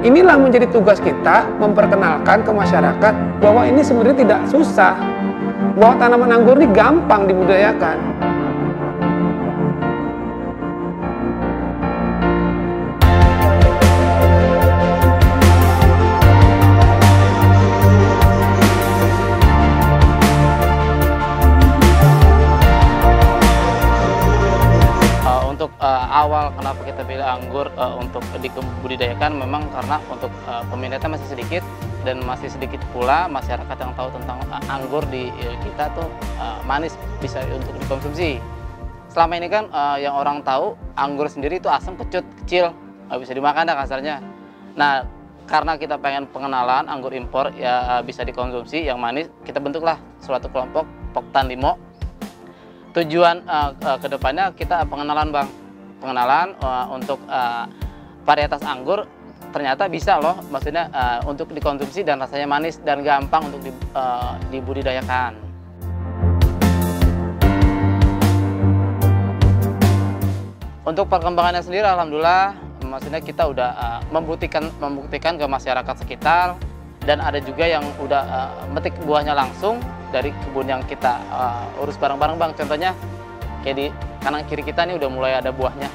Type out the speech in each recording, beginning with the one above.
inilah menjadi tugas kita memperkenalkan ke masyarakat bahwa ini sebenarnya tidak susah, bahwa tanaman anggur ini gampang dibudidayakan. Awal kenapa kita pilih anggur untuk dibudidayakan memang karena untuk peminatnya masih sedikit, dan masih sedikit pula masyarakat yang tahu tentang anggur di kita tuh manis, bisa untuk dikonsumsi. Selama ini kan yang orang tahu anggur sendiri itu asam, kecut, kecil, nggak bisa dimakan dah kasarnya. Nah, karena kita pengen pengenalan anggur impor ya bisa dikonsumsi yang manis, kita bentuklah suatu kelompok Poktan Limo. Tujuan kedepannya kita pengenalan, Bang. Pengenalan untuk varietas anggur ternyata bisa loh, maksudnya untuk dikonsumsi dan rasanya manis dan gampang untuk dibudidayakan. Untuk perkembangannya sendiri alhamdulillah, maksudnya kita udah membuktikan ke masyarakat sekitar, dan ada juga yang udah metik buahnya langsung dari kebun yang kita urus bareng-bareng, Bang. Contohnya kayak di kanan kiri kita nih udah mulai ada buahnya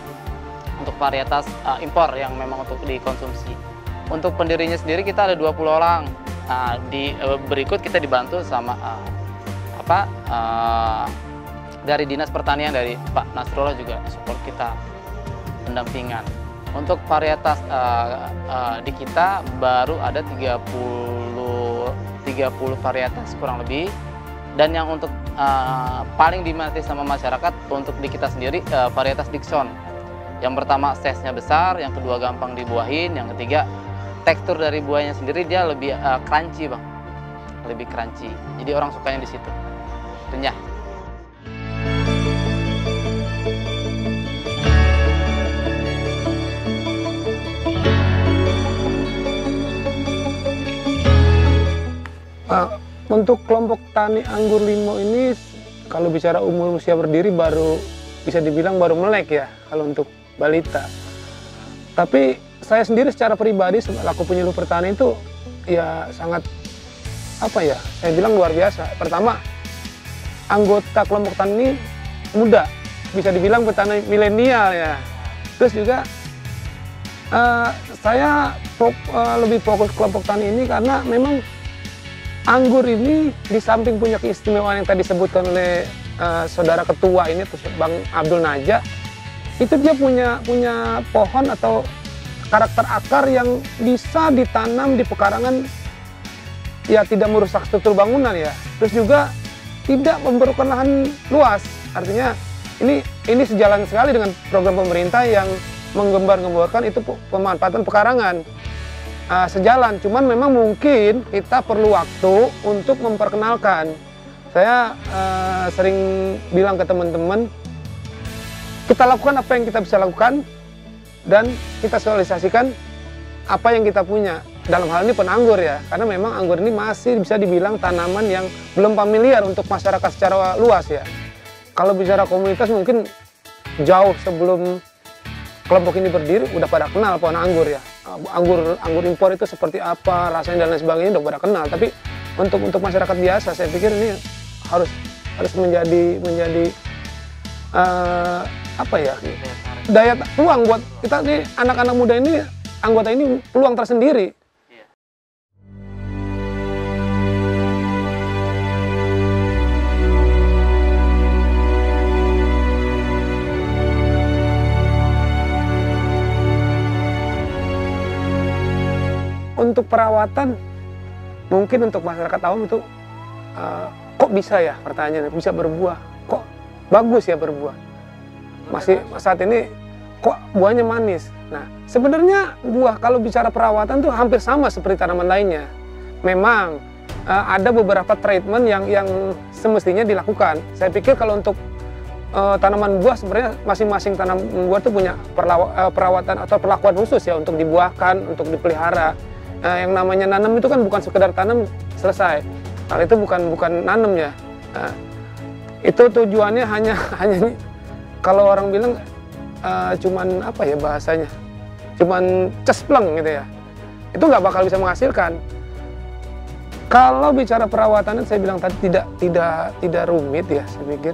untuk varietas impor yang memang untuk dikonsumsi. Untuk pendirinya sendiri kita ada 20 orang. Di berikut kita dibantu sama dari Dinas Pertanian, dari Pak Nasrullah juga support kita pendampingan. Untuk varietas di kita baru ada 30 varietas kurang lebih. Dan yang untuk paling diminati sama masyarakat untuk di kita sendiri varietas Dickson. Yang pertama size-nya besar, yang kedua gampang dibuahin, yang ketiga tekstur dari buahnya sendiri dia lebih crunchy, Bang. Lebih crunchy. Jadi orang sukanya di situ. Renyah. Untuk kelompok tani anggur Limo ini, kalau bicara umur usia berdiri baru bisa dibilang baru melek ya, kalau untuk balita. Tapi saya sendiri secara pribadi selaku penyuluh pertanian itu ya sangat saya bilang luar biasa. Pertama, anggota kelompok tani ini muda, bisa dibilang petani milenial ya. Terus juga saya lebih fokus kelompok tani ini karena memang anggur ini di samping punya keistimewaan yang tadi disebutkan oleh saudara ketua ini, Bang Abdul Naja, itu dia punya pohon atau karakter akar yang bisa ditanam di pekarangan, ya tidak merusak struktur bangunan ya. Terus juga tidak memerlukan lahan luas. Artinya ini sejalan sekali dengan program pemerintah yang menggembar-gemborkan itu pemanfaatan pekarangan. Sejalan, cuman memang mungkin kita perlu waktu untuk memperkenalkan. Saya sering bilang ke teman-teman, kita lakukan apa yang kita bisa lakukan dan kita sosialisasikan apa yang kita punya. Dalam hal ini penanggur ya, karena memang anggur ini masih bisa dibilang tanaman yang belum familiar untuk masyarakat secara luas ya. Kalau bicara komunitas mungkin jauh sebelum kelompok ini berdiri udah pada kenal pohon anggur ya. Anggur impor itu seperti apa, rasanya dan lain sebagainya udah pada kenal. Tapi untuk masyarakat biasa saya pikir ini harus menjadi daya peluang buat kita nih, anak-anak muda ini, anggota ini peluang tersendiri. Untuk perawatan, mungkin untuk masyarakat awam itu kok bisa ya, pertanyaan bisa berbuah, kok bagus ya berbuah. Masih saat ini kok buahnya manis. Nah, sebenarnya buah kalau bicara perawatan tuh hampir sama seperti tanaman lainnya. Memang ada beberapa treatment yang semestinya dilakukan. Saya pikir kalau untuk tanaman buah sebenarnya masing-masing tanaman buah itu punya perawatan atau perlakuan khusus ya untuk dibuahkan, untuk dipelihara. Yang namanya nanam itu kan bukan sekedar tanam selesai. Kalau itu bukan nanam ya. Itu tujuannya hanya kalau orang bilang cuman apa ya bahasanya, cuman cespleng gitu ya. itu nggak bakal bisa menghasilkan. Kalau bicara perawatan, saya bilang tadi tidak rumit ya, saya pikir.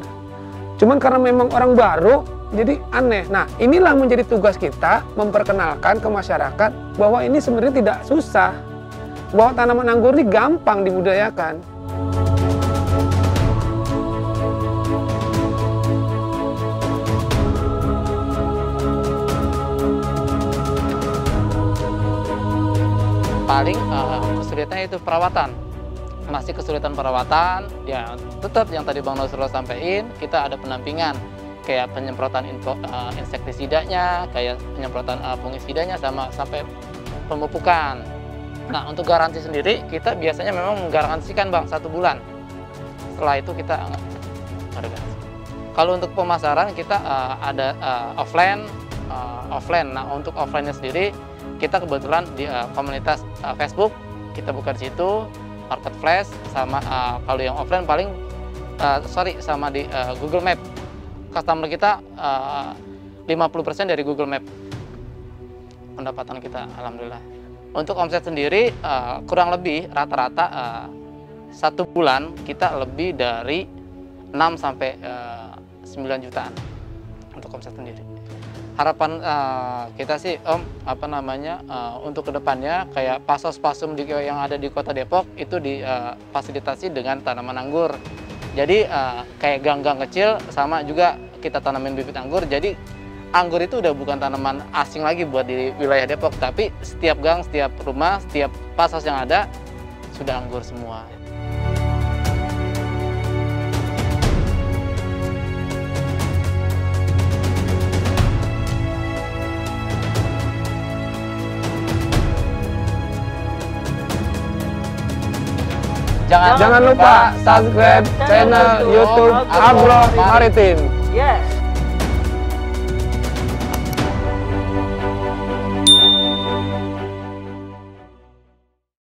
Cuman karena memang orang baru, jadi aneh. Nah, inilah menjadi tugas kita memperkenalkan ke masyarakat bahwa ini sebenarnya tidak susah, bahwa tanaman anggur ini gampang dibudidayakan. Paling kesulitannya itu perawatan. Masih kesulitan perawatan, ya tetap yang tadi Bang Nasrullah sampaikan, kita ada pendampingan kayak penyemprotan insektisidanya, kayak penyemprotan fungisidanya, sama sampai pemupukan. Nah, untuk garansi sendiri kita biasanya memang menggaransikan Bang 1 bulan. Setelah itu kita ada garansi. Kalau untuk pemasaran kita ada offline. Nah, untuk offline-nya sendiri kita kebetulan di komunitas Facebook kita buka di situ. Marketplace, sama kalau yang offline paling sama di Google Map. Customer kita 50% dari Google Map pendapatan kita, alhamdulillah. Untuk omset sendiri kurang lebih rata-rata 1 bulan kita lebih dari 6 sampai 9 jutaan untuk omset sendiri. Harapan kita sih untuk kedepannya kayak pasos-pasum yang ada di Kota Depok itu difasilitasi dengan tanaman anggur. Jadi kayak gang-gang kecil sama juga kita tanamin bibit anggur. Jadi anggur itu udah bukan tanaman asing lagi buat di wilayah Depok, tapi setiap gang, setiap rumah, setiap pasos yang ada sudah anggur semua. Jangan lupa subscribe channel YouTube Agro Maritim. Yes.